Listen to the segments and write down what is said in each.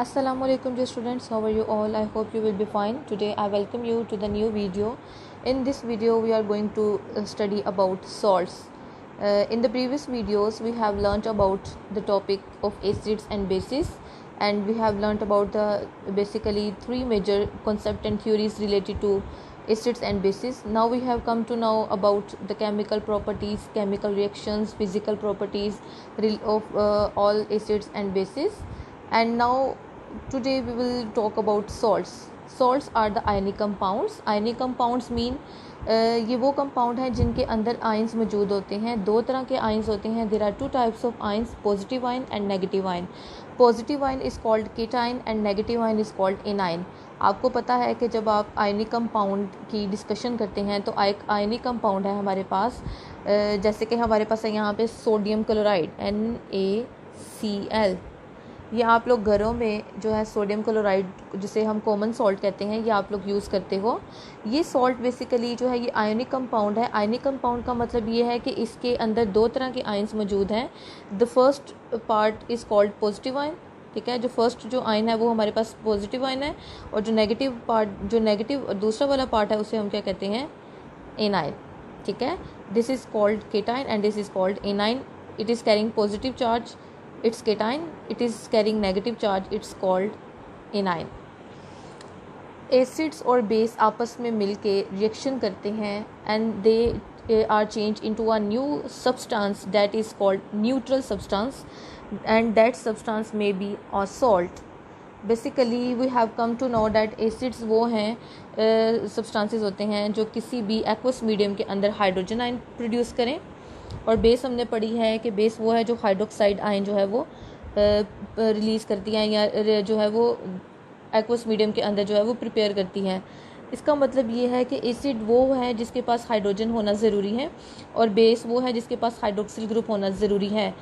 Assalamualaikum dear students, how are you all? I hope you will be fine. Today I welcome you to the new video. In this video we are going to study about salts. In the previous videos we have learnt about the topic of acids and bases, and we have learnt about the basically three major concepts and theories related to acids and bases. Now we have come to know about the chemical properties, chemical reactions, physical properties of all acids and bases. And now today we will talk about salts are the ionic compounds mean ये वो compound हैं जिनके अंदर ions मौजूद होते हैं. दो तरह के आयंस होते हैं. There are two types of ions, positive ion and negative ion. Positive ion is called cation and negative ion is called anion. आपको पता है कि जब आप आयनिक कंपाउंड की डिस्कशन करते हैं तो एक आयनिक कंपाउंड है हमारे पास, जैसे कि हमारे पास है यहाँ पे सोडियम क्लोराइड NaCl. ये आप लोग घरों में जो है सोडियम क्लोराइड जिसे हम कॉमन सॉल्ट कहते हैं, ये आप लोग यूज़ करते हो. ये सॉल्ट बेसिकली जो है ये आयनिक कंपाउंड है. आयनिक कंपाउंड का मतलब ये है कि इसके अंदर दो तरह के आयन्स मौजूद हैं. The first part is called positive ion. ठीक है, जो फर्स्ट जो आयन है वो हमारे पास पॉजिटिव आयन है, और जो नेगेटिव दूसरा वाला पार्ट है उसे हम क्या कहते हैं, एनाइन. ठीक है, this is called cation and this is called anion. It is carrying positive charge, it's cation. It is carrying negative charge, it's called anion. Acids और बेस आपस में मिलके रिएक्शन करते हैं and they are change into a new substance that is called neutral substance, and that substance may be a salt. Basically we have come to know that acids वो हैं substances होते हैं जो किसी भी एक्वस मीडियम के अंदर hydrogen ion produce करें, और बेस हमने पढ़ी है कि बेस वो है जो हाइड्रोक्साइड आयन जो है वो रिलीज़ करती है या जो है वो एक्वस मीडियम के अंदर जो है वो प्रिपेयर करती है. इसका मतलब ये है कि एसिड वो है जिसके पास हाइड्रोजन होना ज़रूरी है, और बेस वो है जिसके पास हाइड्रोक्सिल ग्रुप होना ज़रूरी है.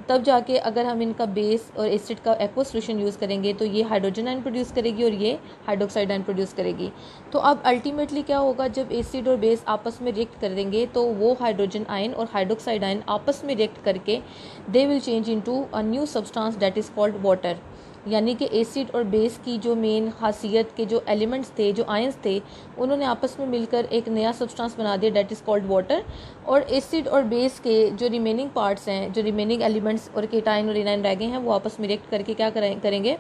तब जाके अगर हम इनका बेस और एसिड का एक्वा सॉल्यूशन यूज़ करेंगे तो ये हाइड्रोजन आयन प्रोड्यूस करेगी और ये हाइड्रोक्साइड आयन प्रोड्यूस करेगी. तो अब अल्टीमेटली क्या होगा, जब एसिड और बेस आपस में रिएक्ट कर देंगे तो वो हाइड्रोजन आयन और हाइड्रोक्साइड आयन आपस में रिएक्ट करके they will change into a new substance that is called water. यानी कि एसिड और बेस की जो मेन खासियत के जो एलिमेंट्स थे, जो आयंस थे, उन्होंने आपस में मिलकर एक नया सब्सटेंस बना दिया दैट इज़ कॉल्ड वाटर. और एसिड और बेस के जो रिमेनिंग पार्ट्स हैं, जो रिमेनिंग एलिमेंट्स और केटाइन और एनाइन रह गए हैं, वो आपस में रिएक्ट करके क्या करेंगे,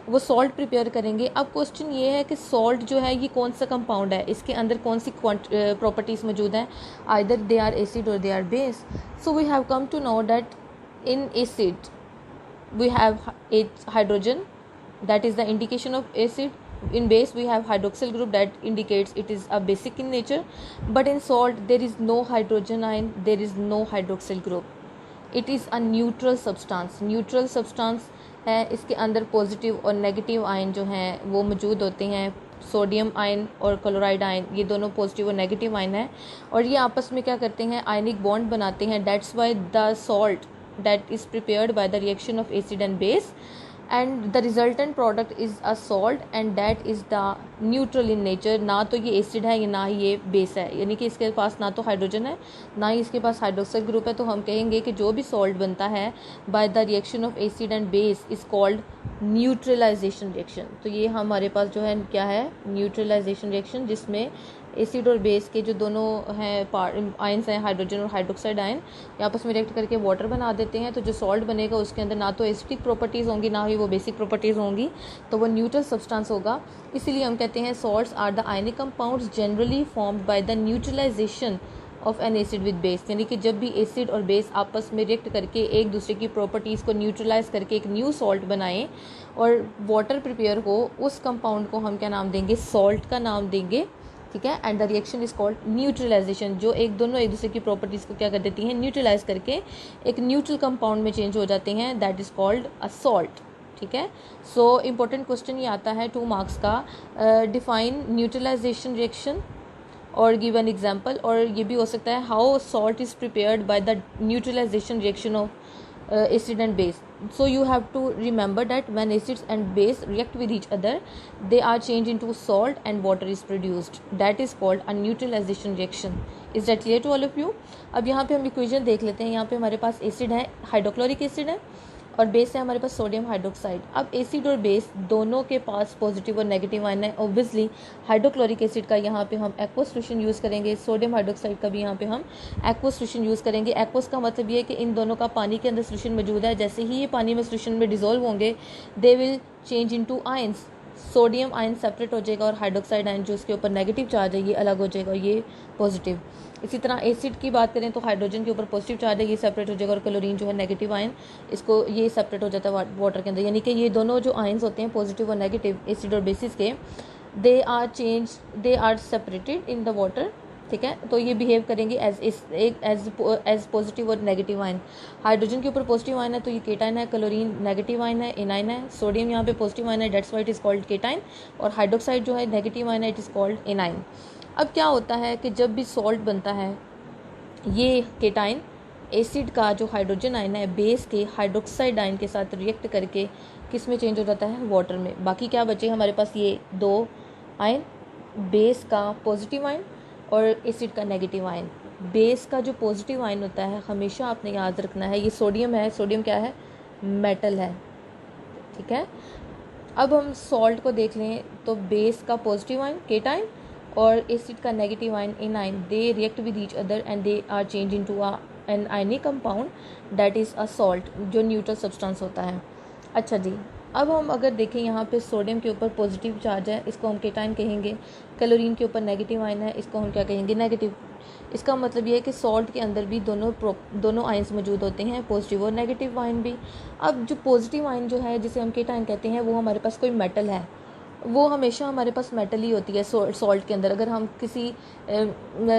वो सॉल्ट प्रिपेयर करेंगे. अब क्वेश्चन ये है कि सॉल्ट जो है ये कौन सा कंपाउंड है, इसके अंदर कौन सी प्रॉपर्टीज़ मौजूद हैं. आइदर दे आर एसिड और they are base. So we have come to know that in acid we have hydrogen, that is the indication of acid. In base we have hydroxyl group that indicates it is a basic in nature, but in salt there is no hydrogen ion, there is no hydroxyl group. It is a neutral substance है. इसके अंदर positive और negative ion जो हैं वो मौजूद होते हैं. सोडियम आयन और क्लोराइड आयन ये दोनों पॉजिटिव और नेगेटिव आयन हैं, और ये आपस में क्या करते हैं, आयनिक बॉन्ड बनाते हैं. That's why the salt that is prepared by the reaction of acid and base, and the resultant product is a salt, and that is the neutral in nature. ना तो ये एसिड है ना ही ये base है, यानी कि इसके पास ना तो हाइड्रोजन है ना ही इसके पास हाइड्रोक्साइड ग्रुप है. तो हम कहेंगे कि जो भी सॉल्ट बनता है by the reaction of acid and base is called neutralization reaction. तो ये हमारे पास जो है क्या है, न्यूट्रलाइजेशन रिएक्शन, जिसमें एसिड और बेस के जो दोनों हैं आयंस हैं, हाइड्रोजन और हाइड्रोक्साइड आयन, आपस में रिएक्ट करके वाटर बना देते हैं. तो जो सॉल्ट बनेगा उसके अंदर ना तो एसिडिक प्रॉपर्टीज़ होंगी ना ही वो बेसिक प्रॉपर्टीज़ होंगी, तो वो न्यूट्रल सब्सटेंस होगा. इसीलिए हम कहते हैं salts are the ionic compounds generally formed by the neutralization of an acid with base. यानी कि जब भी एसिड और बेस आपस में रिएक्ट करके एक दूसरे की प्रॉपर्टीज़ को न्यूट्रलाइज करके एक न्यू सॉल्ट बनाएं और वाटर प्रिपेयर हो, उस कंपाउंड को हम क्या नाम देंगे, सॉल्ट का नाम देंगे. ठीक है, and the reaction is called neutralization, जो दोनों एक दूसरे की प्रॉपर्टीज़ को क्या कर देती हैं, न्यूट्रलाइज करके एक न्यूट्रल कंपाउंड में चेंज हो जाते हैं. That is called a salt. ठीक है, सो इम्पोर्टेंट क्वेश्चन ये आता है 2 मार्क्स का, डिफाइन न्यूट्रलाइजेशन रिएक्शन और गिव एन एग्जाम्पल. और ये भी हो सकता है how salt is prepared by the neutralization reaction of acid and base. So you have to remember that when acids and base react with each other, they are changed into salt and water is produced. That is called a neutralization reaction. Is that clear to all of you? अब यहाँ पे हम equation देख लेते हैं. यहाँ पे हमारे पास एसिड है, हाइड्रोक्लोरिक एसिड है, और बेस है हमारे पास सोडियम हाइड्रोक्साइड। अब एसिड और बेस दोनों के पास पॉजिटिव और नेगेटिव आयन है। ऑब्वियसली हाइड्रोक्लोरिक एसिड का यहाँ पे हम एक्वस सोल्यूशन यूज़ करेंगे, सोडियम हाइड्रोक्साइड का भी यहाँ पे हम एक्वस सोल्यूशन यूज़ करेंगे। एक्वस का मतलब ये है कि इन दोनों का पानी के अंदर सोल्यूशन मौजूद है, जैसे ही ये पानी में सोल्यूशन में डिजोल्व होंगे they will change into ions. Sodium ion separate हो जाएगा और हाइड्रोक्साइड आयन जो उसके ऊपर नेगेटिव चार्ज है ये अलग हो जाएगा, ये पॉजिटिव। इसी तरह एसिड की बात करें तो हाइड्रोजन के ऊपर पॉजिटिव चार्ज है, ये सेपरेट हो जाएगा, और क्लोरीन जो है नेगेटिव आयन, इसको ये सेपरेट हो जाता है वाटर के अंदर। यानी कि ये दोनों जो आयन्स होते हैं पॉजिटिव और नेगेटिव एसिड और बेसिस के, they are separated in the water, ठीक है। तो ये बिहेव करेंगे एज पॉजिटिव और नेगेटिव आयन। हाइड्रोजन के ऊपर पॉजिटिव आयन है तो ये केटाइन है, क्लोरीन नेगेटिव आयन है, एनाइन है। सोडियम यहाँ पे पॉजिटिव आयन है, that's why it is called cation, और हाइड्रोक्साइड जो है नेगेटिव आयन है, इट इज कॉल्ड एनाइन। अब क्या होता है कि जब भी सॉल्ट बनता है, ये केटाइन एसिड का जो हाइड्रोजन आयन है बेस के हाइड्रोक्साइड आयन के साथ रिएक्ट करके किस में चेंज हो जाता है, वाटर में। बाकी क्या बचे हमारे पास, ये दो आयन, बेस का पॉजिटिव आयन और एसिड का नेगेटिव आयन। बेस का जो पॉजिटिव आयन होता है हमेशा आपने याद रखना है, ये सोडियम है, सोडियम क्या है, मेटल है, ठीक है। अब हम सॉल्ट को देख लें तो बेस का पॉजिटिव आयन केटाइन और एसिड का negative ion anion, they react with each other and they are change into an ionic compound that is a salt, जो न्यूट्रल सब्सटेंस होता है। अच्छा जी, अब हम अगर देखें यहाँ पे सोडियम के ऊपर पॉजिटिव चार्ज है, इसको हम केटाइन कहेंगे। क्लोरीन के ऊपर नेगेटिव आयन है, इसको हम क्या कहेंगे, नेगेटिव। इसका मतलब ये है कि सॉल्ट के अंदर भी दोनों आयन्स मौजूद होते हैं, पॉजिटिव और नेगेटिव आयन भी। अब जो पॉजिटिव आयन जो है जिसे हम केटाइन कहते हैं, वो हमारे पास कोई मेटल है, वो हमेशा हमारे पास मेटल ही होती है सॉल्ट के अंदर। अगर हम किसी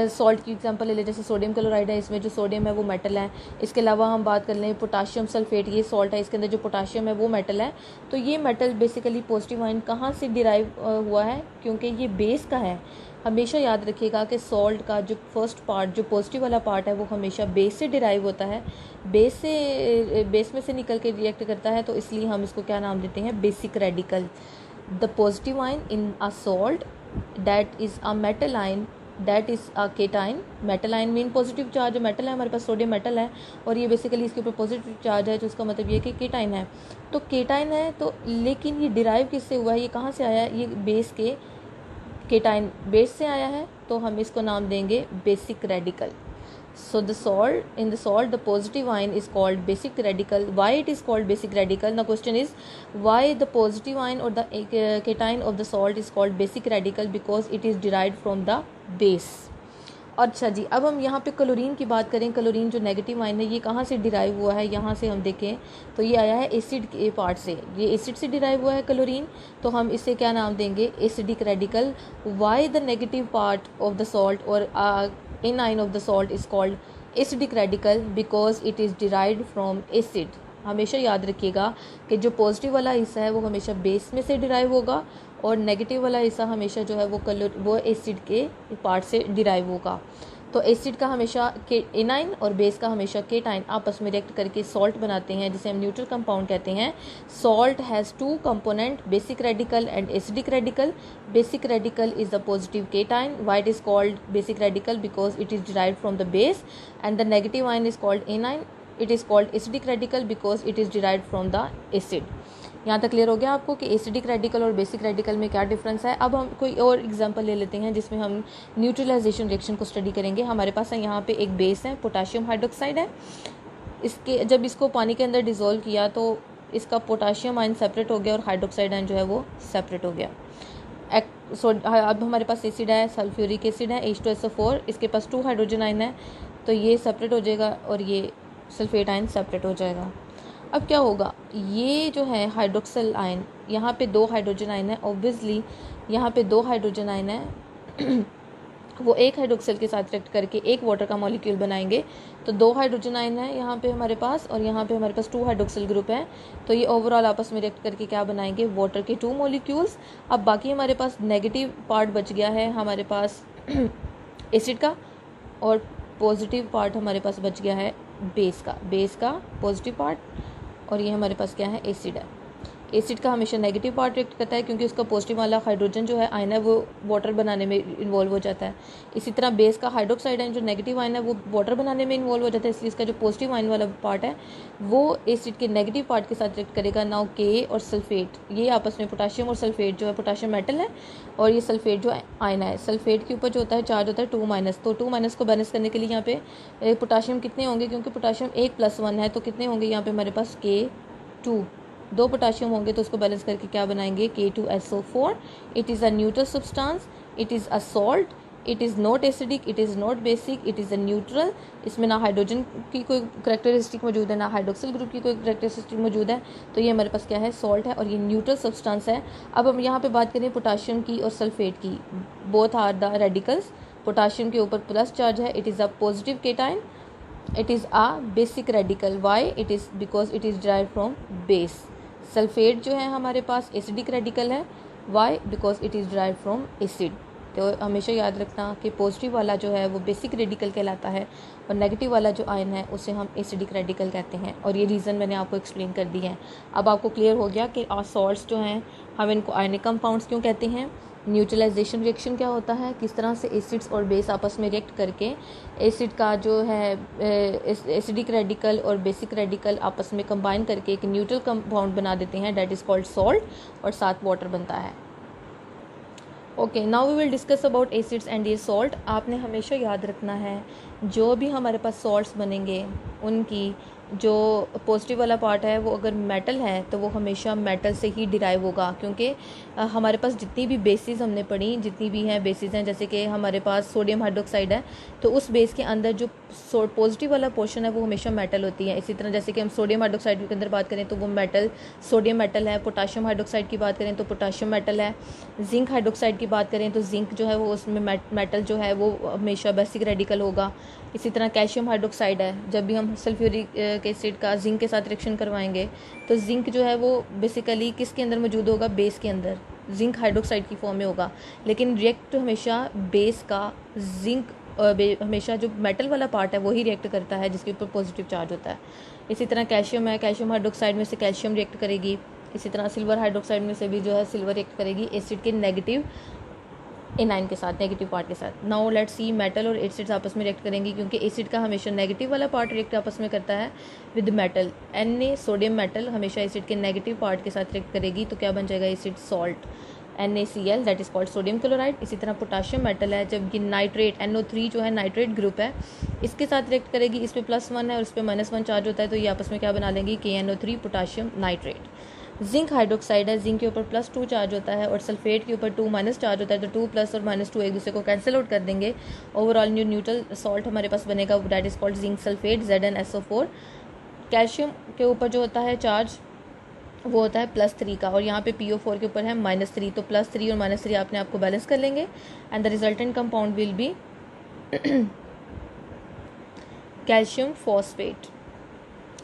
सॉल्ट की एग्जांपल ले लें, जैसे सोडियम क्लोराइड है, इसमें जो सोडियम है वो मेटल है। इसके अलावा हम बात कर लें पोटाशियम सल्फेट, ये सॉल्ट है, इसके अंदर जो पोटाशियम है वो मेटल है। तो ये मेटल बेसिकली पॉजिटिव आयन कहाँ से डिराइव हुआ है, क्योंकि ये बेस का है। हमेशा याद रखिएगा कि सॉल्ट का जो फर्स्ट पार्ट, जो पॉजिटिव वाला पार्ट है, वो हमेशा बेस से डिराइव होता है, बेस में से निकल के रिएक्ट करता है। तो इसलिए हम इसको क्या नाम देते हैं, basic radical. The positive ion in a salt that is a metal ion that is a cation. metal ion mean positive charge, जो मेटल है हमारे पास सोडियम मेटल है और ये बेसिकली इसके ऊपर पॉजिटिव चार्ज है, जो उसका मतलब ये कि केटाइन है। तो केटाइन है तो, लेकिन ये डिराइव किससे हुआ है, ये कहाँ से आया है, ये बेस के केटाइन बेस से आया है, तो हम इसको नाम देंगे basic radical. So in the salt the positive ion is called basic radical. Why it is called basic radical? The question is why the positive ion or the cation of the salt is called basic radical, because it is derived from the base. अच्छा जी, अब हम यहाँ पे chlorine की बात करें। Chlorine जो negative ion है ये कहाँ से डिराइव हुआ है, यहाँ से हम देखें तो ये आया है एसिड के पार्ट से, ये एसिड से डिराइव हुआ है क्लोरीन। तो हम इसे क्या नाम देंगे, acidic radical. Why the negative part of the salt और anion of the salt is called acidic radical, because it is derived from acid। हमेशा याद रखिएगा कि जो पॉजिटिव वाला हिस्सा है वो हमेशा बेस में से डिराइव होगा और नेगेटिव वाला हिस्सा हमेशा जो है वो एसिड के पार्ट से डिराइव होगा। तो एसिड का हमेशा एनाइन और बेस का हमेशा केटाइन आपस में रिएक्ट करके सॉल्ट बनाते हैं, जिसे हम न्यूट्रल कंपाउंड कहते हैं। Salt has two component, basic radical and acidic radical. Basic radical is the positive cation. Why it is called basic radical, because it is derived from the base, and the negative ion is called anion. It is called acidic radical because it is derived from the acid. यहाँ तक clear हो गया आपको कि acidic radical और basic radical में क्या difference है। अब हम कोई और एग्जांपल ले लेते हैं जिसमें हम न्यूट्रलाइजेशन रिएक्शन को स्टडी करेंगे। हमारे पास है यहाँ पे एक बेस है, पोटाशियम हाइड्रोक्साइड है। इसके जब इसको पानी के अंदर डिज़ोल्व किया तो इसका पोटाशियम आयन सेपरेट हो गया और हाइड्रोक्साइड आयन जो है वो सेपरेट हो गया। अब हमारे पास एसिड है, सल्फ्यूरिक एसिड है, H2SO4, इसके पास 2 हाइड्रोजन आयन है, तो ये सेपरेट हो जाएगा और ये सल्फेट आयन सेपरेट हो जाएगा। अब क्या होगा, ये जो है हाइड्रोक्सिल आयन, यहाँ पे 2 हाइड्रोजन आयन है, ऑब्वियसली यहाँ पे 2 हाइड्रोजन आयन है वो एक हाइड्रोक्सिल के साथ रिएक्ट करके एक वाटर का मॉलिक्यूल बनाएंगे। तो 2 हाइड्रोजन आयन है यहाँ पे हमारे पास और यहाँ पे हमारे पास 2 हाइड्रोक्सिल ग्रुप है। तो ये ओवरऑल आपस में रिएक्ट करके क्या बनाएंगे, वाटर के 2 मॉलिक्यूल्स। अब बाकी हमारे पास नेगेटिव पार्ट बच गया है हमारे पास एसिड का, और पॉजिटिव पार्ट हमारे पास बच गया है बेस का पॉजिटिव पार्ट, और ये हमारे पास क्या है, एसिड है। एसिड का हमेशा नेगेटिव पार्ट रिएक्ट करता है क्योंकि उसका पॉजिटिव वाला हाइड्रोजन जो है आयन है वो वाटर बनाने में इन्वॉल्व हो जाता है। इसी तरह बेस का हाइड्रोक्साइड आयन जो नेगेटिव आयन है वो वाटर बनाने में इन्वॉल्व हो जाता है, इसलिए इसका जो पॉजिटिव आयन वाला पार्ट है वो एसिड के नेगेटिव पार्ट के साथ रिएक्ट करेगा। नाउ के और सल्फेट, ये आपस में पोटाशियम और सल्फेट जो है, पोटाशियम मेटल है और ये सल्फेट जो आयन है, सल्फेट के ऊपर जो होता है चार्ज होता है 2-, तो 2- को बैलेंस करने के लिए यहाँ पे पोटाशियम कितने होंगे, क्योंकि पोटाशियम 1+1 है तो कितने होंगे यहाँ पे हमारे पास K2, 2 पोटाशियम होंगे तो उसको बैलेंस करके क्या बनाएंगे K2SO4। It is a neutral substance, it is a salt, it is not acidic, it is not basic, it is a neutral. इसमें ना हाइड्रोजन की कोई करेक्टरिस्टिक मौजूद है ना हाइड्रोक्सिल ग्रुप की कोई करेक्टरिस्टिक मौजूद है, तो ये हमारे पास क्या है, सॉल्ट है और ये न्यूट्रल सब्सटेंस है। अब हम यहाँ पे बात करें पोटाशियम की और सल्फेट की, both are the radicals. Potassium के ऊपर प्लस चार्ज है, it is a positive cation, it is a basic radical. Why? It is because it is derived from base. Sulphate जो है हमारे पास एसिडिक रेडिकल है, why? Because it is derived from acid. तो हमेशा याद रखना कि पॉजिटिव वाला जो है वो बेसिक रेडिकल कहलाता है और नेगेटिव वाला जो आयन है उसे हम एसिडिक रेडिकल कहते हैं, और ये रीज़न मैंने आपको एक्सप्लेन कर दी है। अब आपको क्लियर हो गया कि सॉल्ट्स जो हैं हम इनको आयनिक कंपाउंड्स क्यों कहते हैं, न्यूट्रलाइजेशन रिएक्शन क्या होता है, किस तरह से एसिड्स और बेस आपस में रिएक्ट करके एसिड का जो है एसिडिक रेडिकल और बेसिक रेडिकल आपस में कंबाइन करके एक न्यूट्रल कंपाउंड बना देते हैं, दैट इज़ कॉल्ड सॉल्ट, और साथ वाटर बनता है। Okay, now we will discuss about acids and ये सॉल्ट। आपने हमेशा याद रखना है जो भी हमारे पास सॉल्ट्स बनेंगे उनकी जो पॉजिटिव वाला पार्ट है वो अगर मेटल है तो वो हमेशा मेटल से ही डिराइव होगा, क्योंकि हमारे पास जितनी भी बेसिस हमने पढ़ी, जितनी भी हैं बेसिस हैं, जैसे कि हमारे पास सोडियम हाइड्रोक्साइड है तो उस बेस के अंदर जो पॉजिटिव वाला पोर्शन है वो हमेशा मेटल होती है। इसी तरह जैसे कि हम सोडियम हाइड्रोक्साइड के अंदर बात करें तो वो मेटल सोडियम मेटल है, पोटाशियम हाइड्रोक्साइड की बात करें तो पोटाशियम मेटल है, जिंक हाइड्रोक्साइड की बात करें तो जिंक जो है वो उसमें मेटल जो है वो हमेशा बेसिक रेडिकल होगा। इसी तरह कैल्शियम हाइड्रोक्साइड है, जब भी हम सल्फ्यूरिक एसिड का जिंक के साथ रिएक्शन करवाएंगे तो जिंक जो है वो बेसिकली किसके अंदर मौजूद होगा, बेस के अंदर, जिंक हाइड्रोक्साइड की फॉर्म में होगा। लेकिन रिएक्ट हमेशा बेस का जिंक हमेशा जो मेटल वाला पार्ट है वही रिएक्ट करता है जिसके ऊपर पॉजिटिव चार्ज होता है। इसी तरह कैल्शियम है, कैल्शियम हाइड्रोक्साइड में से कैल्शियम रिएक्ट करेगी। इसी तरह सिल्वर हाइड्रोक्साइड में से भी जो है सिल्वर रिएक्ट करेगी एसिड के नेगेटिव एनाइन के साथ, नेगेटिव पार्ट के साथ। नाउ लेट्स सी मेटल और एसिड्स आपस में रिएक्ट करेंगी, क्योंकि एसिड का हमेशा नेगेटिव वाला पार्ट रिएक्ट आपस में करता है with metal. Na sodium metal हमेशा एसिड के नेगेटिव पार्ट के साथ रिएक्ट करेगी तो क्या बन जाएगा acid salt, NaCl, that is called sodium chloride. इसी तरह पोटाशियम मेटल है, जब ये नाइट्रेट NO3 जो है नाइट्रेट ग्रुप है इसके साथ रिएक्ट करेगी, इस पर +1 है और इस पर -1 चार्ज होता है तो ये आपस में क्या बना लेंगी KNO3 potassium nitrate. Zinc hydroxide है, जिंक के ऊपर +2 चार्ज होता है और सल्फेट के ऊपर 2- चार्ज होता है, तो 2+ और -2 एक दूसरे को कैंसिल आउट कर देंगे। ओवरऑल न्यूट्रल सॉल्ट हमारे पास बनेगा, that is called zinc sulphate ZnSO4। Calcium के ऊपर जो होता है चार्ज वो होता है +3 का, और यहाँ पे PO4 के ऊपर है -3, तो +3 और -3 आपने आपको बैलेंस कर लेंगे and the resultant compound will be calcium phosphate.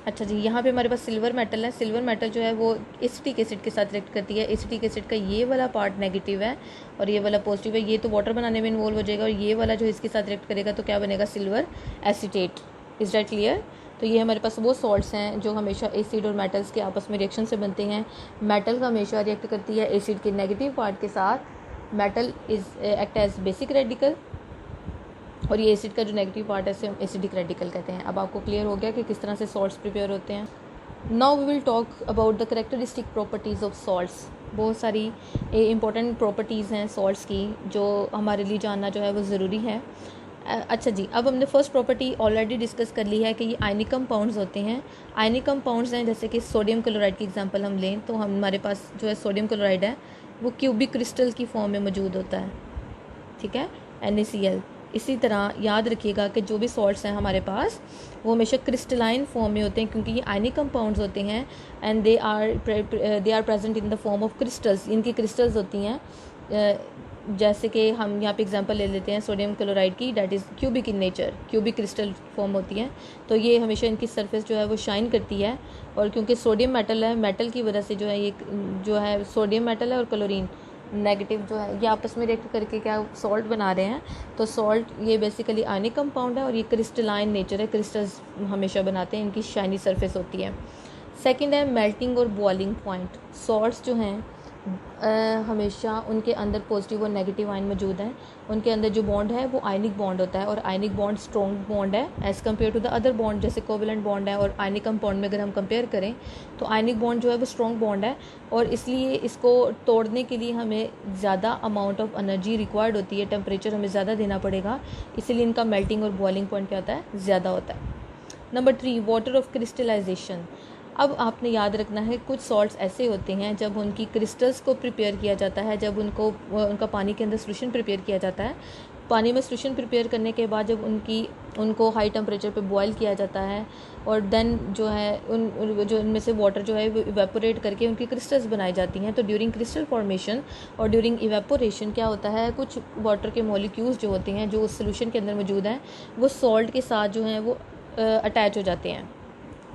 अच्छा जी, यहाँ पे हमारे पास सिल्वर मेटल है, सिल्वर मेटल जो है वो एसिटिक एसिड के साथ रिएक्ट करती है। एसिटिक एसिड का ये वाला पार्ट नेगेटिव है और ये वाला पॉजिटिव है, ये तो वाटर बनाने में इन्वॉल्व हो जाएगा और ये वाला जो इसके साथ रिएक्ट करेगा तो क्या बनेगा silver acetate. Is that clear? तो ये हमारे पास वो सॉल्ट्स हैं जो हमेशा एसिड और मेटल्स के आपस में रिएक्शन से बनते हैं। मेटल का हमेशा रिएक्ट करती है एसिड के नेगेटिव पार्ट के साथ, metal is act as basic radical, और ये एसिड का जो नेगेटिव पार्ट है इसे हम एसिडिक रेडिकल कहते हैं। अब आपको क्लियर हो गया कि किस तरह से सॉल्ट्स प्रिपेयर होते हैं। Now we will talk about the characteristic properties of salts. बहुत सारी इंपॉर्टेंट प्रॉपर्टीज़ हैं सॉल्ट्स की जो हमारे लिए जानना जो है वो ज़रूरी है। अच्छा जी, अब हमने फर्स्ट प्रॉपर्टी ऑलरेडी डिस्कस कर ली है कि ये आयनिक कंपाउंड्स होते हैं। आयनिक कंपाउंड्स हैं, जैसे कि सोडियम क्लोराइड की एग्जांपल हम लें तो हमारे पास जो है सोडियम क्लोराइड है वो क्यूबिक क्रिस्टल की फॉर्म में मौजूद होता है, ठीक है, NaCl। इसी तरह याद रखिएगा कि जो भी सॉल्ट्स हैं हमारे पास वो हमेशा क्रिस्टलाइन फॉर्म में होते हैं, क्योंकि ये आयनिक कंपाउंड्स होते हैं and they are present in the form of crystals. इनकी क्रिस्टल्स होती हैं, जैसे कि हम यहाँ पे एग्जांपल ले लेते हैं सोडियम क्लोराइड की, that is cubic in nature, cubic crystal form होती है, तो ये हमेशा इनकी सरफेस जो है वो शाइन करती है। और क्योंकि सोडियम मेटल है, मेटल की वजह से जो है ये जो है सोडियम मेटल है और क्लोरीन नेगेटिव जो है ये आपस में रिएक्ट करके क्या सॉल्ट बना रहे हैं। तो सॉल्ट ये बेसिकली आयनिक कंपाउंड है और ये क्रिस्टलाइन नेचर है, क्रिस्टल्स हमेशा बनाते हैं, इनकी शाइनी सरफेस होती है। सेकंड है मेल्टिंग और बॉइलिंग पॉइंट। सॉल्ट्स जो हैं हमेशा उनके अंदर पॉजिटिव और नेगेटिव आयन मौजूद हैं। उनके अंदर जो बॉन्ड है वो आयनिक बॉन्ड होता है और आयनिक बॉन्ड स्ट्रॉन्ग बॉन्ड है as compare to the other bond, जैसे कोवेलेंट बॉन्ड है और आयनिक कंपाउंड में अगर हम कंपेयर करें तो आयनिक बॉन्ड जो है वो स्ट्रॉन्ग बॉन्ड है और इसलिए इसको तोड़ने के लिए हमें ज़्यादा अमाउंट ऑफ एनर्जी रिक्वायर्ड होती है, टेम्परेचर हमें ज़्यादा देना पड़ेगा, इसीलिए इनका मेल्टिंग और बॉइलिंग पॉइंट क्या होता है, ज़्यादा होता है। Number 3, water of crystallisation. अब आपने याद रखना है कुछ सॉल्ट्स ऐसे होते हैं जब उनकी क्रिस्टल्स को प्रिपेयर किया जाता है, जब उनका पानी के अंदर सोल्यूशन प्रिपेयर किया जाता है, पानी में सोल्यूशन प्रिपेयर करने के बाद जब उनको हाई टेम्परेचर पे बॉयल किया जाता है और देन जो है जो इनमें से वाटर जो है वो इवेपोरेट करके उनकी क्रिस्टल्स बनाई जाती हैं। तो ड्यूरिंग क्रिस्टल फॉर्मेशन और ड्यूरिंग इवेपोरेशन क्या होता है, कुछ वाटर के मॉलिक्यूल्स जो होते हैं जो उस सोल्यूशन के अंदर मौजूद हैं वो सॉल्ट के साथ जो हैं वो अटैच हो जाते हैं।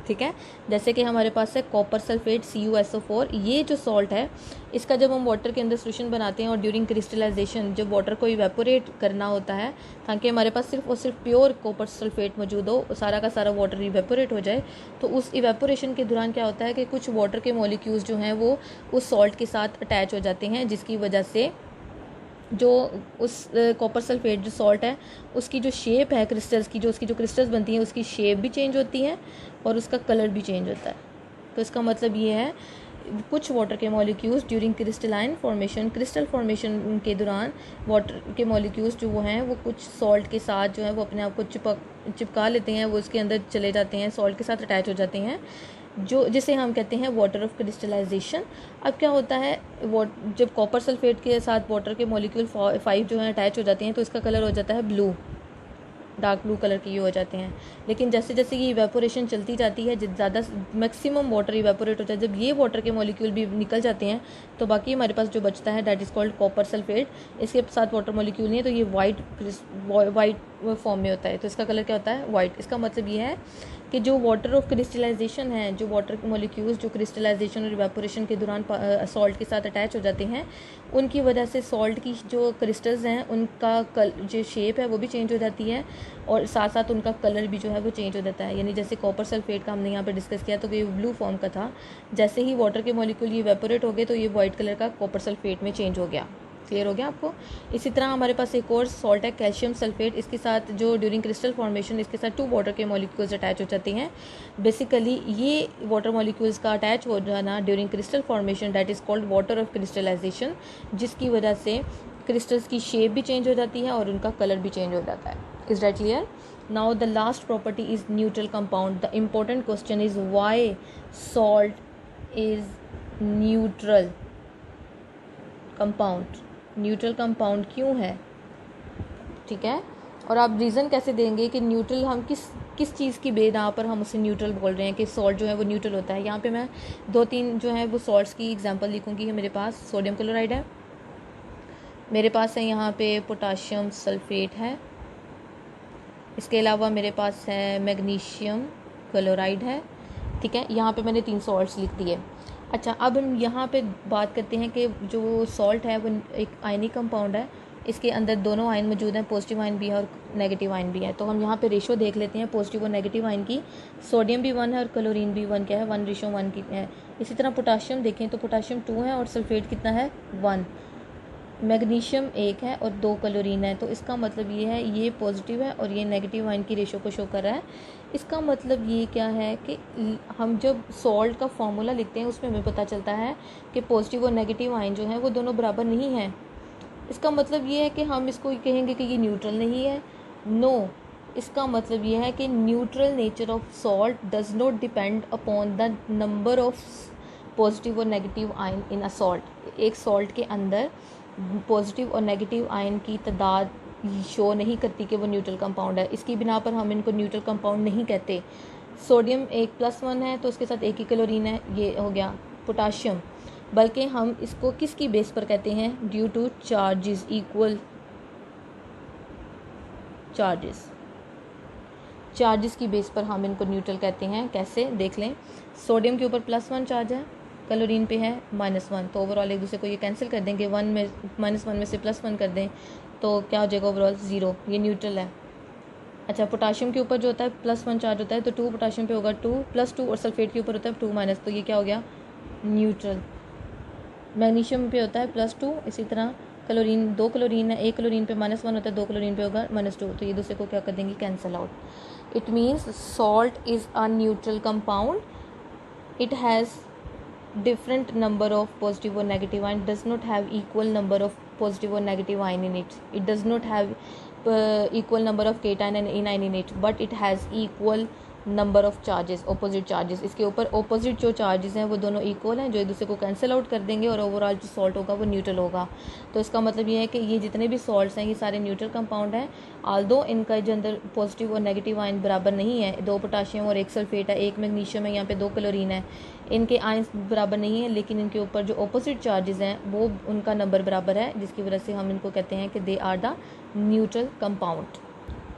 ठीक है, जैसे कि हमारे पास है कॉपर सल्फेट CuSO4। ये जो सॉल्ट है इसका जब हम वाटर के अंदर सोल्यूशन बनाते हैं और ड्यूरिंग क्रिस्टलाइजेशन जब वाटर को इवेपोरेट करना होता है ताकि हमारे पास सिर्फ और सिर्फ प्योर कॉपर सल्फेट मौजूद हो, सारा का सारा वाटर इवेपोरेट हो जाए, तो उस इवेपोरेशन के दौरान क्या होता है कि कुछ वाटर के मॉलिक्यूल्स जो हैं वो उस सॉल्ट के साथ अटैच हो जाते हैं, जिसकी वजह से जो उस कॉपर सल्फेट जो सॉल्ट है उसकी जो शेप है क्रिस्टल्स की, जो उसकी जो क्रिस्टल्स बनती हैं उसकी शेप भी चेंज होती है और उसका कलर भी चेंज होता है। तो इसका मतलब ये है कुछ वाटर के molecules during crystalline formation, crystal formation के दौरान वाटर के मॉलिक्यूल्स जो वो हैं वो कुछ सॉल्ट के साथ जो है वो अपने आप को चिपका लेते हैं, वो उसके अंदर चले जाते हैं, सॉल्ट के साथ अटैच हो जाते हैं, जो जिसे हम कहते हैं वाटर ऑफ क्रिस्टलाइजेशन। अब क्या होता है, जब कॉपर सल्फेट के साथ वाटर के मॉलिक्यूल 5 जो हैं अटैच हो जाते हैं तो इसका कलर हो जाता है ब्लू, डार्क ब्लू कलर के ये हो जाते हैं। लेकिन जैसे जैसे ये इवेपोरेशन चलती जाती है, ज़्यादा मैक्सिमम वाटर इवेपोरेट होता है, जब ये वाटर के मॉलिक्यूल भी निकल जाते हैं तो बाकी हमारे पास जो बचता है that is called copper sulphate. इसके साथ वाटर मॉलिक्यूल नहीं है तो ये वाइट फॉर्म में होता है, तो इसका कलर क्या होता है, वाइट। इसका मतलब ये है कि जो वाटर ऑफ क्रिस्टलाइजेशन है, जो वाटर के मॉलिक्यूल्स जो क्रिस्टलाइजेशन और इवेपोरेशन के दौरान सॉल्ट के साथ अटैच हो जाते हैं, उनकी वजह से सॉल्ट की जो क्रिस्टल्स हैं उनका जो शेप है वो भी चेंज हो जाती है और साथ साथ उनका कलर भी जो है वो चेंज हो जाता है। यानी जैसे कॉपर सल्फेट का हमने यहाँ पे डिस्कस किया तो ये ब्लू फॉर्म का था, जैसे ही वाटर के मॉलिक्यूल ये इवेपोरेट हो गए तो ये वाइट कलर का कॉपर सल्फेट में चेंज हो गया। क्लियर हो गया आपको। इसी तरह हमारे पास एक और सॉल्ट है कैल्शियम सल्फेट, इसके साथ जो ड्यूरिंग क्रिस्टल फॉर्मेशन इसके साथ 2 वाटर के मॉलिक्यूल्स अटैच हो जाते हैं। बेसिकली ये वाटर मॉलिक्यूल्स का अटैच हो जाना during crystal formation that is called water of crystallisation, जिसकी वजह से क्रिस्टल्स की शेप भी चेंज हो जाती है और उनका कलर भी चेंज हो जाता है। Is that clear? Now the last property is neutral compound. The important question is why salt is neutral compound. Neutral compound क्यों है, ठीक है, और आप रीज़न कैसे देंगे कि न्यूट्रल हम किस चीज़ की बिना पर हम उसे न्यूट्रल बोल रहे हैं कि सॉल्ट जो है वो न्यूट्रल होता है। यहाँ पे मैं 2-3 जो है वो सॉल्ट्स की एग्जांपल लिखूँगी। मेरे पास सोडियम क्लोराइड है, मेरे पास है यहाँ पे पोटाशियम सल्फेट है, इसके अलावा मेरे पास है मैग्नीशियम क्लोराइड है। ठीक है, यहाँ पे मैंने 3 सॉल्ट्स लिख दिए। अच्छा, अब हम यहाँ पे बात करते हैं कि जो सॉल्ट है वो एक आयनिक कंपाउंड है, इसके अंदर दोनों आयन मौजूद हैं, पॉजिटिव आयन भी है और नेगेटिव आयन भी है। तो हम यहाँ पे रेशो देख लेते हैं पॉजिटिव और नेगेटिव आयन की। सोडियम भी 1 है और क्लोरीन भी 1 क्या है, 1:1 की है। इसी तरह पोटाशियम देखें तो पोटाशियम 2 है और सल्फेट कितना है, 1। मैग्नीशियम 1 है और 2 क्लोरीन है। तो इसका मतलब ये है ये पॉजिटिव है और ये नेगेटिव आयन की रेशो को शो कर रहा है। इसका मतलब ये क्या है कि हम जब सॉल्ट का फॉर्मूला लिखते हैं उसमें हमें पता चलता है कि पॉजिटिव और नेगेटिव आयन जो हैं वो दोनों बराबर नहीं हैं। इसका मतलब ये है कि हम इसको कहेंगे कि ये न्यूट्रल नहीं है, नो। इसका मतलब ये है कि neutral nature of salt does not depend upon the number of positive और negative ion in a salt. एक सॉल्ट के अंदर पॉजिटिव और नेगेटिव आयन की तादाद शो नहीं करती कि वो न्यूट्रल कंपाउंड है। इसकी बिना पर हम इनको न्यूट्रल कंपाउंड नहीं कहते। सोडियम 1+1 है तो उसके साथ 1 ही क्लोरीन है, ये हो गया पोटाशियम। बल्कि हम इसको किसकी बेस पर कहते हैं, due two charges, equal charges की बेस पर हम इनको न्यूट्रल कहते हैं। कैसे, देख लें। सोडियम के ऊपर +1 चार्ज है, क्लोरीन पे है -1, तो ओवरऑल एक दूसरे को ये कैंसिल कर देंगे, -1 में से +1 कर दें तो क्या हो जाएगा, ओवरऑल 0। ये न्यूट्रल है। अच्छा, पोटाशियम के ऊपर जो होता है +1 चार्ज होता है, तो 2 पोटाशियम पे होगा 2 +2, और सल्फेट के ऊपर होता है 2-, तो ये क्या हो गया, न्यूट्रल। मैग्नीशियम पे होता है +2, इसी तरह क्लोरीन, 2 क्लोरीन है, 1 क्लोरीन पे -1 होता है, 2 क्लोरीन पे होगा -2, तो ये दूसरे को क्या कर देंगे, cancel out. It means salt is a neutral compound, it has different number of positive or negative ion, does not have equal number of positive or negative ion in it, it does not have equal number of cation and anion in it, but it has equal number of charges, opposite charges. इसके ऊपर opposite जो charges हैं वो दोनों equal हैं, जो एक दूसरे को कैंसिल आउट कर देंगे, और ओवरऑल जो सॉल्ट होगा वो न्यूट्रल होगा। तो इसका मतलब ये है कि ये जितने भी सॉल्ट्स हैं ये सारे न्यूट्रल कंपाउंड हैं, आल्दो इनका जो अंदर पॉजिटिव और नेगेटिव आयन बराबर नहीं है, 2 पोटाशियम और 1 सल्फेट है, 1 मैग्नीशियम है, यहाँ पे 2 क्लोरीन है, इनके आयंस बराबर नहीं है, लेकिन इनके ऊपर जो ऑपोजिट चार्जेस हैं वो उनका नंबर बराबर है, जिसकी वजह से हम इनको कहते हैं कि they are the neutral compound.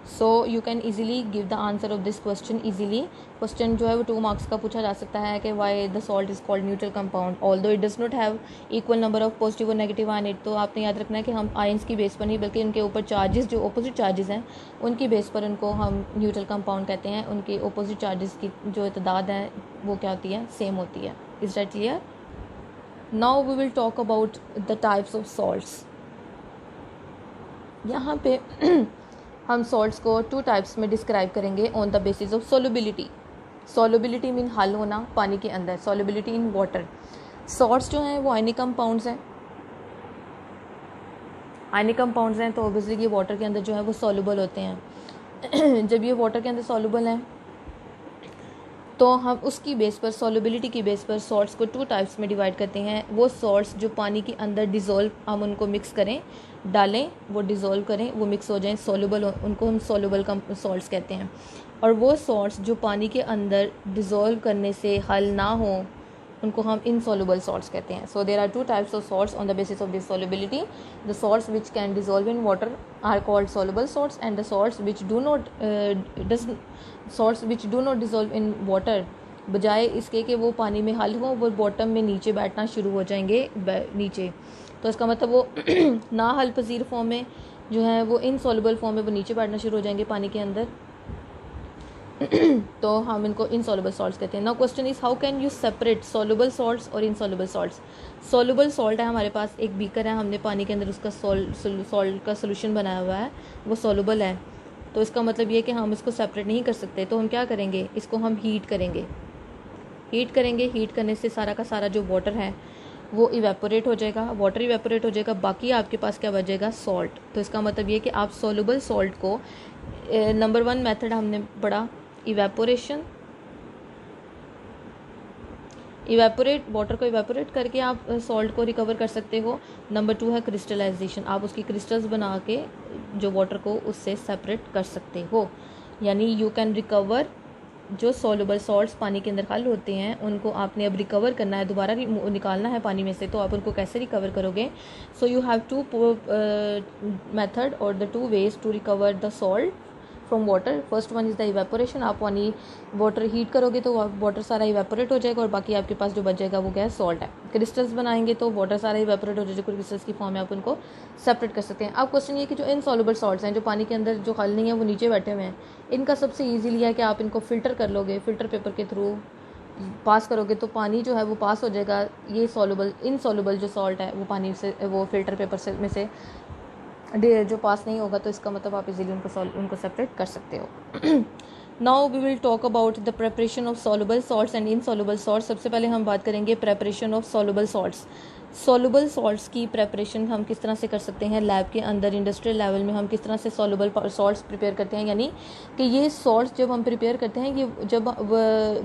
So you can easily give the answer of this question easily. Question जो है वो 2 मार्क्स का पूछा जा सकता है कि why the salt is called neutral compound although it does not have equal number of positive और नेगेटिव आयन इट। तो आपने याद रखना है कि हम आयंस की बेस पर नहीं, बल्कि उनके ऊपर चार्जेस जो अपोजिट चार्जेस हैं उनकी बेस पर उनको हम न्यूट्रल कंपाउंड कहते हैं। उनके अपोजिट चार्जेस की जो तादाद है वो क्या होती है, सेम होती है। Is that clear? Now we will talk about the types of salts. यहाँ पे हम सॉल्ट्स को 2 टाइप्स में डिस्क्राइब करेंगे on the basis of solubility. Solubility mean हल होना पानी के अंदर, सोलबिलिटी इन वाटर। सॉल्ट्स जो हैं वो आयनिक कंपाउंड्स हैं, आयनिक कंपाउंड्स हैं तो ऑब्वियसली ये वाटर के अंदर जो है वो सॉल्युबल होते हैं। जब ये वाटर के अंदर सॉल्युबल हैं तो हम उसकी बेस पर, सॉल्युबिलिटी की बेस पर सॉल्ट्स को 2 टाइप्स में डिवाइड करते हैं। वो सॉल्ट्स जो पानी के अंदर डिज़ोल्व, हम उनको मिक्स करें, डालें, वो डिज़ोल्व करें, वो मिक्स हो जाएं, सॉल्युबल, उनको हम सॉल्युबल सॉल्ट्स कहते हैं। और वो सॉल्ट्स जो पानी के अंदर डिज़ोल्व करने से हल ना हो उनको हम इनसॉल्युबल सॉल्ट्स कहते हैं। So there are 2 types of salts on the basis of this solubility. The salts which can dissolve in water are called soluble salts, and the salts which do not dissolve in water, बजाय इसके कि वो पानी में हल हो, वो bottom में नीचे बैठना शुरू हो जाएंगे नीचे। तो इसका मतलब वो ना हल पजीर फॉर्म में जो है वो इनसॉल्युबल फॉर्म में वो नीचे बैठना शुरू हो जाएंगे पानी के अंदर। तो हम इनको इनसॉल्युबल सॉल्ट्स कहते हैं। Now question is how can you separate soluble salts और इनसॉल्युबल सॉल्ट्स। सॉल्युबल सॉल्ट है हमारे पास, एक बीकर है, हमने पानी के अंदर उसका सॉल्ट का सोल्यूशन बनाया हुआ है, वो सॉल्युबल है। तो इसका मतलब ये कि हम इसको सेपरेट नहीं कर सकते, तो हम क्या करेंगे, इसको हम हीट करेंगे। हीट करने से सारा का सारा जो वाटर है वो इवेपोरेट हो जाएगा, वाटर इवेपोरेट हो जाएगा, बाकी आपके पास क्या बचेगा, सॉल्ट। तो इसका मतलब ये कि आप सॉल्युबल सॉल्ट को, नंबर 1 मेथड हमने पढ़ा इवेपोरेशन, वाटर को इवेपोरेट करके आप सॉल्ट को रिकवर कर सकते हो। नंबर 2 है क्रिस्टलाइजेशन, आप उसकी क्रिस्टल्स बना के जो वाटर को उससे सेपरेट कर सकते हो। यानी यू कैन रिकवर जो सॉल्युबल सॉल्ट्स पानी के अंदर हल होते हैं उनको आपने अब रिकवर करना है, दोबारा निकालना है पानी में से। तो आप उनको कैसे रिकवर करोगे? सो यू हैव 2 मेथड और the 2 ways to recover the salt from water. First one is the evaporation, आप वाटर हीट करोगे तो वाटर सारा इवेपोरेट हो जाएगा और बाकी आपके पास जो बच जाएगा वो क्या है, सॉल्ट है। क्रिस्टल्स बनाएंगे तो वाटर सारा इवेपोरेट हो जाएगा, क्रिस्टल्स की फॉर्म में आप उनको सेपरेट कर सकते हैं। अब क्वेश्चन ये कि जो इनसॉल्युबल सॉल्ट्स हैं, जो पानी के अंदर जो हल नहीं है वो नीचे बैठे हुए हैं, इनका सबसे ईजीली है कि आप इनको फ़िल्टर कर लोगे, फ़िल्टर पेपर के थ्रू पास करोगे तो पानी जो है वो पास हो जाएगा। ये इनसॉल्युबल जो सॉल्ट है वो पानी से, वो फ़िल्टर पेपर से में से जो पास नहीं होगा, तो इसका मतलब आप इजीली उनको सेपरेट कर सकते हो। Now we will talk about the preparation of soluble salts and insoluble salts. सबसे पहले हम बात करेंगे preparation of soluble salts. Soluble salts की प्रेपरेशन हम किस तरह से कर सकते हैं लैब के अंदर, इंडस्ट्रियल लेवल में हम किस तरह से सॉल्युबल सॉल्ट्स प्रिपेयर करते हैं। यानी कि ये सॉल्ट्स जब हम प्रिपेयर करते हैं, ये जब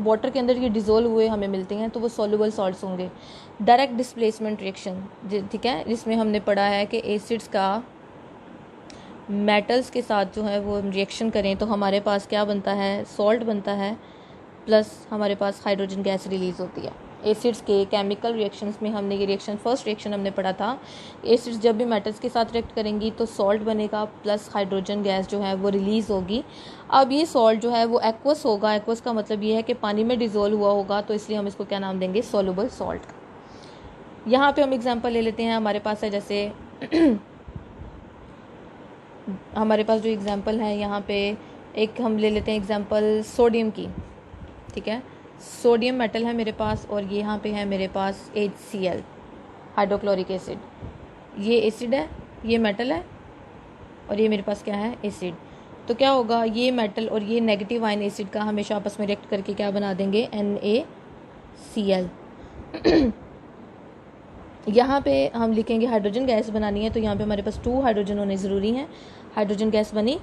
वाटर के अंदर ये डिज़ोल्व हुए हमें मिलते हैं तो वो सॉल्युबल सॉल्ट्स होंगे। डायरेक्ट डिस्प्लेसमेंट रिएक्शन, ठीक है, जिसमें हमने पढ़ा है कि एसिड्स का मेटल्स के साथ जो है वो रिएक्शन करें तो हमारे पास क्या बनता है, सॉल्ट बनता है, प्लस हमारे पास हाइड्रोजन गैस रिलीज़ होती है। एसिड्स के केमिकल रिएक्शंस में हमने ये रिएक्शन, फर्स्ट रिएक्शन हमने पढ़ा था, एसिड्स जब भी मेटल्स के साथ रिएक्ट करेंगी तो सॉल्ट बनेगा प्लस हाइड्रोजन गैस जो है वो रिलीज़ होगी। अब ये सॉल्ट जो है वो एक्वस होगा, एक्वस का मतलब ये है कि पानी में डिज़ोल्व हुआ होगा, तो इसलिए हम इसको क्या नाम देंगे, सॉल्युबल सॉल्ट। यहाँ पे हम एग्जांपल ले लेते हैं, हमारे पास है जैसे हमारे पास जो एग्जांपल है यहाँ पे एक हम ले लेते हैं एग्जांपल सोडियम की, ठीक है। सोडियम मेटल है मेरे पास और ये यहाँ पे है मेरे पास HCl, हाइड्रोक्लोरिक एसिड। ये एसिड है, ये मेटल है और ये मेरे पास क्या है, एसिड। तो क्या होगा, ये मेटल और ये नेगेटिव आयन एसिड का हमेशा आपस में रिएक्ट करके क्या बना देंगे, NaCl। यहाँ पे हम लिखेंगे हाइड्रोजन गैस बनानी है, तो यहाँ पे हमारे पास 2 हाइड्रोजन होने ज़रूरी हैं। हाइड्रोजन गैस बनी,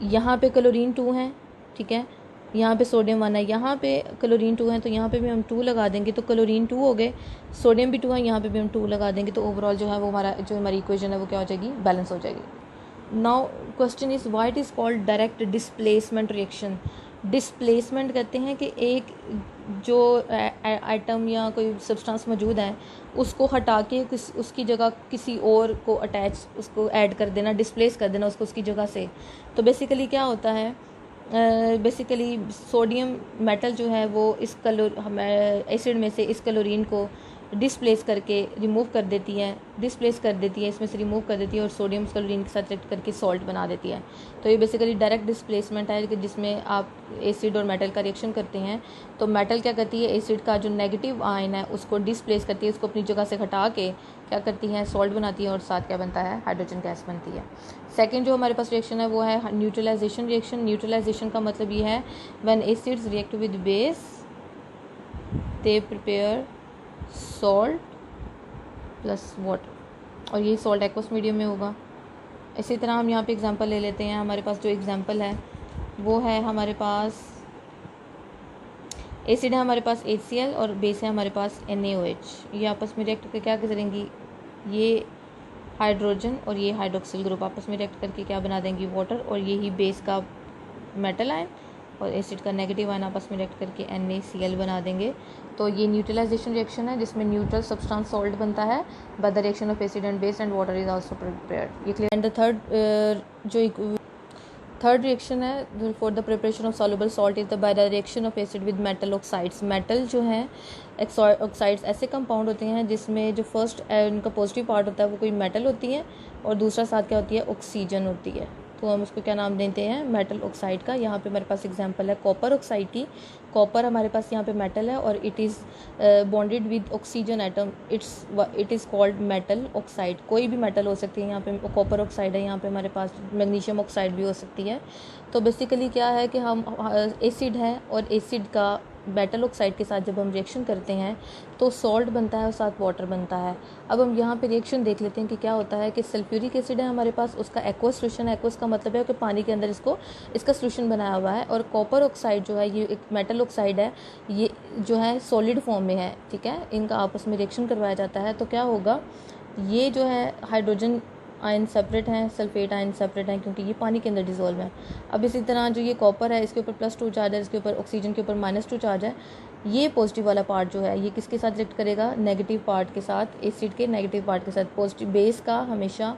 यहाँ पे क्लोरीन 2 हैं, ठीक है। यहाँ पे सोडियम 1 है, यहाँ पे क्लोरीन 2 है, तो यहाँ पे भी हम 2 लगा देंगे, तो क्लोरीन 2 हो गए, सोडियम भी 2 है, यहाँ पे भी हम 2 लगा देंगे, तो ओवरऑल जो है वो हमारी इक्वेशन है वो क्या हो जाएगी, बैलेंस हो जाएगी। Now question is why it is called direct displacement reaction. Displacement कहते हैं कि एक जो आइटम या कोई सब्सटेंस मौजूद है उसको हटा के उसकी जगह किसी और को अटैच, उसको ऐड कर देना, डिस्प्लेस कर देना उसको उसकी जगह से। तो बेसिकली क्या होता है, बेसिकली सोडियम मेटल जो है वो इस एसिड में से इस क्लोरीन को डिस्प्लेस करके रिमूव कर देती है, इसमें से रिमूव कर देती है और सोडियम क्लोरीन के साथ रिएक्ट करके सॉल्ट बना देती है। तो ये बेसिकली डायरेक्ट डिस्प्लेसमेंट है कि जिसमें आप एसिड और मेटल का रिएक्शन करते हैं। तो मेटल क्या करती है, एसिड का जो नेगेटिव आयन है उसको डिस्प्लेस करती है, उसको अपनी जगह से हटा के क्या करती है, सॉल्ट बनाती है और साथ क्या बनता है, हाइड्रोजन गैस बनती है। सेकेंड जो हमारे पास रिएक्शन है वो है न्यूट्रलाइजेशन रिएक्शन। न्यूट्रलाइजेशन का मतलब ये है when acids react with base they prepare salt plus water, और ये सॉल्ट एक्वस मीडियम में होगा। इसी तरह हम यहाँ पे एग्जांपल ले लेते हैं। हमारे पास जो एग्जांपल है वो है, हमारे पास एसिड है हमारे पास HCl और बेस है हमारे पास NaOH। ये आपस में रिएक्ट करके क्या करेंगी, ये हाइड्रोजन और ये हाइड्रोक्सिल ग्रुप आपस में रिएक्ट करके क्या बना देंगी, वाटर, और यही बेस का मेटल आयन और एसिड का नेगेटिव आयन आपस में रिएक्ट करके NaCl बना देंगे। तो ये न्यूट्रलाइजेशन रिएक्शन है जिसमें न्यूट्रल सब्सटेंस सॉल्ट बनता है by the reaction of acid and base and water is also prepared. ये clear. And the third reaction है for the preparation of soluble salt is the by the reaction of acid with metal oxides. Metal जो है oxides ऐसे compound होते हैं जिसमें जो first उनका पॉजिटिव पार्ट होता है वो कोई मेटल होती है और दूसरा साथ क्या होती है, ऑक्सीजन होती है। तो हम उसको क्या नाम देते हैं, मेटल ऑक्साइड का। यहाँ पे हमारे पास एग्जांपल है कॉपर ऑक्साइड की। कॉपर हमारे पास यहाँ पे मेटल है और it is bonded with oxygen atom, it is called metal oxide. कोई भी मेटल हो सकती है, यहाँ पे कॉपर ऑक्साइड है, यहाँ पे हमारे पास मैग्नीशियम ऑक्साइड भी हो सकती है। तो बेसिकली क्या है कि हम एसिड है और एसिड का मेटल ऑक्साइड के साथ जब हम रिएक्शन करते हैं तो सॉल्ट बनता है और साथ वाटर बनता है। अब हम यहाँ पे रिएक्शन देख लेते हैं कि क्या होता है कि सल्फ्यूरिक एसिड है हमारे पास, उसका एक्वस सोल्यूशन है। एक्वस का मतलब है कि पानी के अंदर इसका सोल्यूशन बनाया हुआ है। और कॉपर ऑक्साइड जो है ये एक मेटल ऑक्साइड है, ये जो है सॉलिड फॉर्म में है, ठीक है। इनका आपस में रिएक्शन करवाया जाता है। तो क्या होगा, ये जो है हाइड्रोजन आयन सेपरेट हैं, सल्फेट आयन सेपरेट हैं क्योंकि ये पानी के अंदर डिजोल्व है। अब इसी तरह जो ये कॉपर है इसके ऊपर +2 चार्ज है, इसके ऊपर ऑक्सीजन के ऊपर -2 चार्ज है। ये पॉजिटिव वाला पार्ट जो है ये किसके साथ रिएक्ट करेगा, नेगेटिव पार्ट के साथ, एसिड के नेगेटिव पार्ट के साथ। पॉजिटिव बेस का हमेशा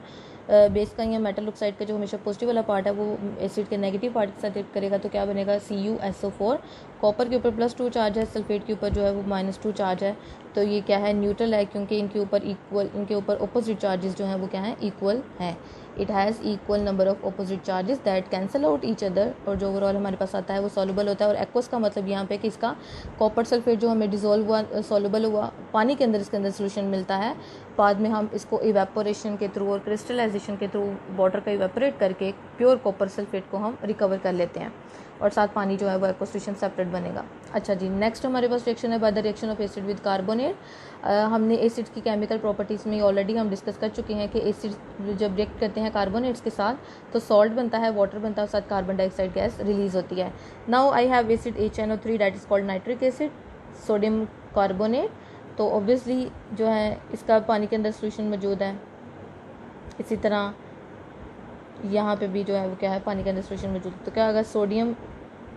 बेस का या मेटल ऑक्साइड का जो हमेशा पॉजिटिव वाला पार्ट है वो एसिड के नेगेटिव पार्ट के साथ रिएक्ट करेगा। तो क्या बनेगा, CuSO4। कॉपर के ऊपर +2 चार्ज है, सल्फेट के ऊपर जो है वो -2 चार्ज है। तो ये क्या है, न्यूट्रल है क्योंकि इनके ऊपर ऑपोजिट चार्जेस जो हैं वो क्या हैं, इक्वल हैं। It has equal number of opposite charges that cancel out each other. और जो ओवरऑल हमारे पास आता है वो सॉल्युबल होता है। और एक्वस का मतलब यहाँ पे कि इसका कॉपर सल्फेट जो हमें डिजोल्व हुआ, सॉल्युबल हुआ पानी के अंदर, इसके अंदर सोल्यूशन मिलता है। बाद में हम इसको इवेपोरेशन के थ्रू और क्रिस्टलाइजेशन के थ्रू वाटर का इवेपोरेट करके प्योर कॉपर सल्फेट को हम रिकवर कर लेते हैं और साथ पानी जो है वो एक्वस सोल्यूशन सेपरेट बनेगा। अच्छा जी, नेक्स्ट हमारे पास रिएक्शन है by the reaction of acid with carbonate. हमने एसिड की केमिकल प्रॉपर्टीज़ में ऑलरेडी हम डिस्कस कर चुके हैं कि एसिड जब रिएक्ट करते हैं कार्बोनेट्स के साथ तो सॉल्ट बनता है, वाटर बनता है और साथ कार्बन डाइऑक्साइड गैस रिलीज होती है। Now I have acid HNO3 that is called nitric acid, sodium carbonate. तो ऑब्वियसली जो है इसका पानी के अंदर सोल्यूशन मौजूद है। इसी तरह यहाँ पे भी जो है वो क्या है, पानी के अंदर सोल्यूशन मौजूद है। तो क्या अगर सोडियम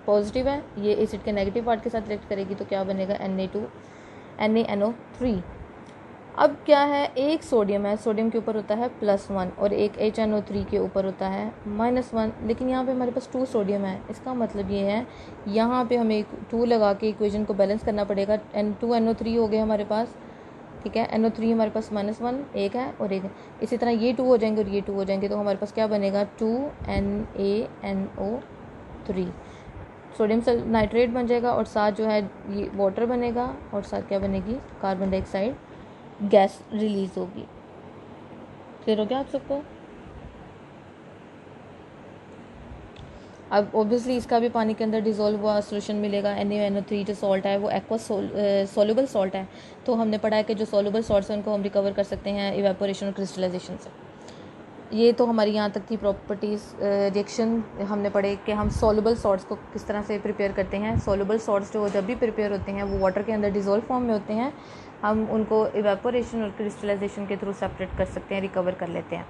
पॉजिटिव है, ये एसिड के नेगेटिव पार्ट के साथ रिएक्ट करेगी तो क्या बनेगा, NaNO3। अब क्या है, एक सोडियम है, सोडियम के ऊपर होता है +1 और एक HNO3 के ऊपर होता है -1। लेकिन यहाँ पे हमारे पास 2 सोडियम है। इसका मतलब ये है यहाँ पे हमें 2 लगा के इक्वेशन को बैलेंस करना पड़ेगा। 2NO3 हो गए हमारे पास, ठीक है। NO3 हमारे पास -1 एक है और एक है। इसी तरह ये 2 हो जाएंगे और ये 2 हो जाएंगे तो हमारे पास क्या बनेगा, 2NaNO NaCl3, सोडियम नाइट्रेट बन जाएगा और साथ जो है ये वाटर बनेगा और साथ क्या बनेगी, कार्बन डाइऑक्साइड गैस रिलीज होगी। क्लियर हो गया आप सबको? अब ऑब्वियसली इसका भी पानी के अंदर डिज़ोल्व हुआ सोल्यूशन मिलेगा। NaNO3 जो सॉल्ट है वो एक्वा सोल्यूबल सॉल्ट है, तो हमने पढ़ा है कि जो सोल्यूबल सॉल्ट्स हैं उनको हम रिकवर कर सकते हैं इवेपोरेशन और क्रिस्टलाइजेशन से। ये तो हमारी यहाँ तक थी प्रॉपर्टीज़। रिएक्शन हमने पढ़े कि हम सोल्यूबल सॉल्ट्स को किस तरह से प्रिपेयर करते हैं। सोल्यूबल सॉल्ट्स जो जब भी प्रिपेयर होते हैं वो वाटर के अंदर डिज़ोल्व फॉर्म में होते हैं, हम उनको इवेपोरेशन और क्रिस्टलाइजेशन के थ्रू सेपरेट कर सकते हैं, रिकवर कर लेते हैं।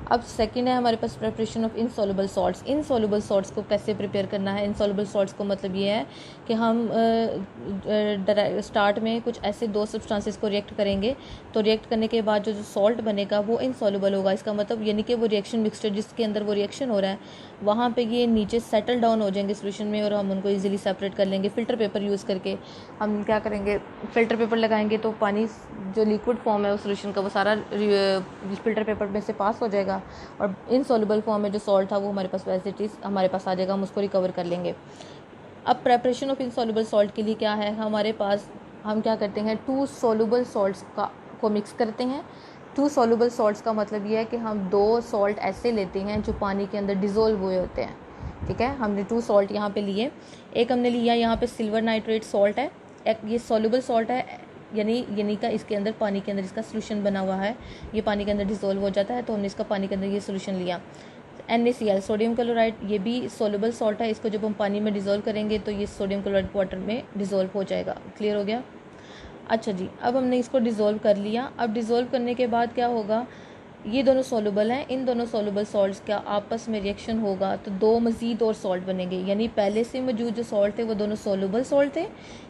अब सेकंड है हमारे पास preparation of insoluble salts. Insoluble salts को कैसे प्रिपेयर करना है? इनसॉल्युबल सॉल्ट्स को मतलब ये है कि हम स्टार्ट में कुछ ऐसे दो सब्सटेंसेस को रिएक्ट करेंगे, तो रिएक्ट करने के बाद जो सॉल्ट बनेगा वो इनसॉल्युबल होगा। इसका मतलब यानी कि वो रिएक्शन मिक्सचर जिसके अंदर वो रिएक्शन हो रहा है वहाँ पे ये नीचे सेटल डाउन हो जाएंगे सोल्यूशन में और हम उनको इजीली सेपरेट कर लेंगे। फ़िल्टर पेपर यूज़ करके हम क्या करेंगे, फ़िल्टर पेपर लगाएंगे तो पानी जो लिक्विड फॉर्म है उस सोल्यूशन का वो सारा फ़िल्टर पेपर में से पास हो जाएगा और इनसॉल्युबल फॉर्म में जो सॉल्ट था वो हमारे पास एज इट इज़ हमारे पास आ जाएगा, हम उसको रिकवर कर लेंगे। अब प्रेपरेशन ऑफ इनसॉल्युबल सॉल्ट के लिए क्या है, हमारे पास हम क्या करते हैं, 2 सॉल्युबल सॉल्ट्स को मिक्स करते हैं। 2 सॉल्युबल सॉल्ट्स का मतलब ये है कि हम 2 सॉल्ट ऐसे लेते हैं जो पानी के अंदर डिज़ोल्व हुए होते हैं। ठीक है, हमने 2 सॉल्ट यहाँ पे लिए। एक हमने लिया यहाँ पे सिल्वर नाइट्रेट सॉल्ट है, एक ये सॉल्युबल सॉल्ट है, यानी का इसके अंदर पानी के अंदर इसका सोल्यूशन बना हुआ है, ये पानी के अंदर डिज़ोल्व हो जाता है, तो हमने इसका पानी के अंदर ये सोल्यूशन लिया। NaCl सोडियम क्लोराइड, ये भी सॉल्युबल सॉल्ट है, इसको जब हम पानी में डिज़ोल्व करेंगे तो ये सोडियम क्लोराइड वाटर में डिज़ोल्व हो जाएगा। क्लियर हो गया? अच्छा जी, अब हमने इसको डिज़ोल्व कर लिया। अब डिज़ोल्व करने के बाद क्या होगा, ये दोनों सॉल्युबल हैं, इन दोनों सॉल्युबल सॉल्ट्स का आपस में रिएक्शन होगा तो 2 मज़ीद और सॉल्ट बनेंगे, यानी पहले से मौजूद जो सॉल्ट थे वो दोनों सॉल्युबल सॉल्ट थे,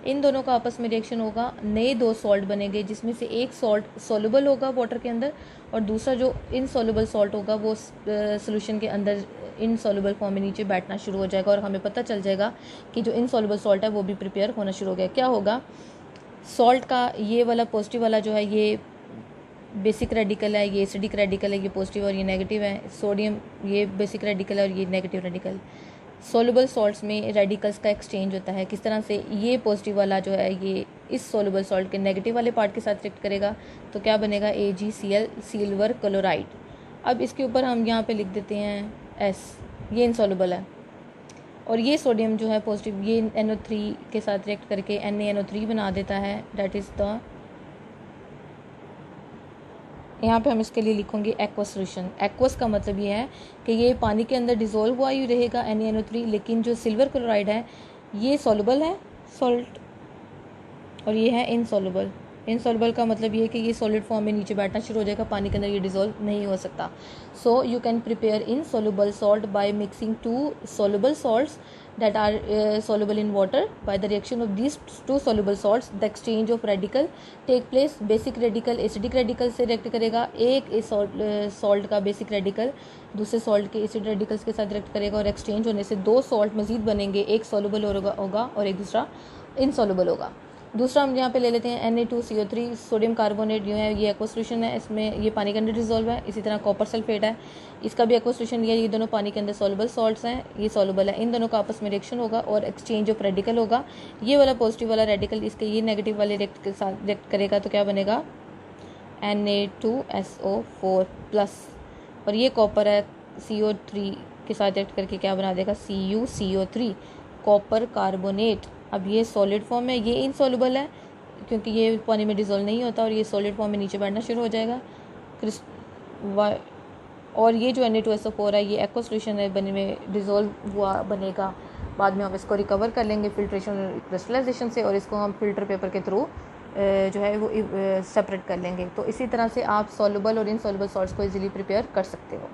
इन दोनों का आपस में रिएक्शन होगा, नए 2 सॉल्ट बनेंगे जिसमें से एक सॉल्ट सॉल्युबल होगा वाटर के अंदर और दूसरा जो इनसॉल्युबल सॉल्ट होगा वो सोल्यूशन के अंदर इनसॉल्युबल फॉर्म में नीचे बैठना शुरू हो जाएगा और हमें पता चल जाएगा कि जो इनसॉल्युबल सॉल्ट है वो भी प्रिपेयर होना शुरू हो गया। क्या होगा, सॉल्ट का ये वाला पॉजिटिव वाला जो है ये बेसिक रेडिकल है, ये एसिडिक रेडिकल है, ये पॉजिटिव और ये नेगेटिव है। सोडियम ये बेसिक रेडिकल है और ये नेगेटिव रेडिकल। सॉल्युबल सॉल्ट्स में रेडिकल्स का एक्सचेंज होता है, किस तरह से, ये पॉजिटिव वाला जो है ये इस सॉल्युबल सॉल्ट के नेगेटिव वाले पार्ट के साथ रिएक्ट करेगा तो क्या बनेगा, AgCl सिल्वर क्लोराइड। अब इसके ऊपर हम यहाँ पे लिख देते हैं S, ये इनसॉल्युबल है और ये सोडियम जो है पॉजिटिव ये NO3 के साथ रिएक्ट करके NaNO3 बना देता है, डैट इज़ द, यहाँ पे हम इसके लिए लिखूंगे एक्वस सोल्यूशन। एक्वस का मतलब ये है कि ये पानी के अंदर डिज़ोल्व हुआ ही रहेगा NaNO3, लेकिन जो सिल्वर क्लोराइड है ये सॉल्युबल है सॉल्ट और ये है इनसॉल्युबल। इनसॉल्युबल का मतलब ये है कि ये सॉलिड फॉर्म में नीचे बैठना शुरू हो जाएगा, पानी के अंदर ये डिज़ोल्व नहीं हो सकता। सो you can prepare insoluble salt by mixing 2 soluble salts that are soluble in water. By the reaction of these 2 soluble salts the exchange of radical take place. basic radical acidic radical से react करेगा, एक इस salt का basic radical दूसरे salt के acid radicals के साथ react करेगा और exchange होने से 2 salt मज़ीद बनेंगे, एक soluble होगा और एक दूसरा insoluble होगा। दूसरा हम यहाँ पे ले लेते हैं Na2CO3 सोडियम कार्बोनेट जो है ये एक्वा सोल्यूशन है, इसमें ये पानी के अंदर डिजोल्व है। इसी तरह कॉपर सल्फेट है, इसका भी एक्वा सोल्यूशन लिया, ये दोनों पानी के अंदर सॉल्युबल सॉल्ट्स हैं, ये सॉल्युबल है, इन दोनों का आपस में रिएक्शन होगा और एक्सचेंज ऑफ रेडिकल होगा। ये वाला पॉजिटिव वाला रेडिकल इसके ये नेगेटिव वाले रिएक्ट के साथ रिएक्ट करेगा तो क्या बनेगा, Na2SO4 प्लस और ये कॉपर है CO3 के साथ रिएक्ट करके क्या बना देगा, CuCO3 कॉपर कार्बोनेट। अब ये सॉलिड फॉर्म है, ये इनसॉल्युबल है क्योंकि ये पानी में डिज़ोल्व नहीं होता और ये सॉलिड फॉर्म में नीचे बैठना शुरू हो जाएगा। और ये जो Na2SO4 है ये एक्वा सोल्यूशन है, बने में डिज़ोल्व हुआ बनेगा, बाद में हम इसको रिकवर कर लेंगे फिल्ट्रेशन और क्रिस्टलाइजेशन से और इसको हम फिल्टर पेपर के थ्रू जो है वो सेपरेट कर लेंगे। तो इसी तरह से आप सॉल्युबल और इनसॉल्युबल सॉल्ट्स को इजीली प्रिपेयर कर सकते हो।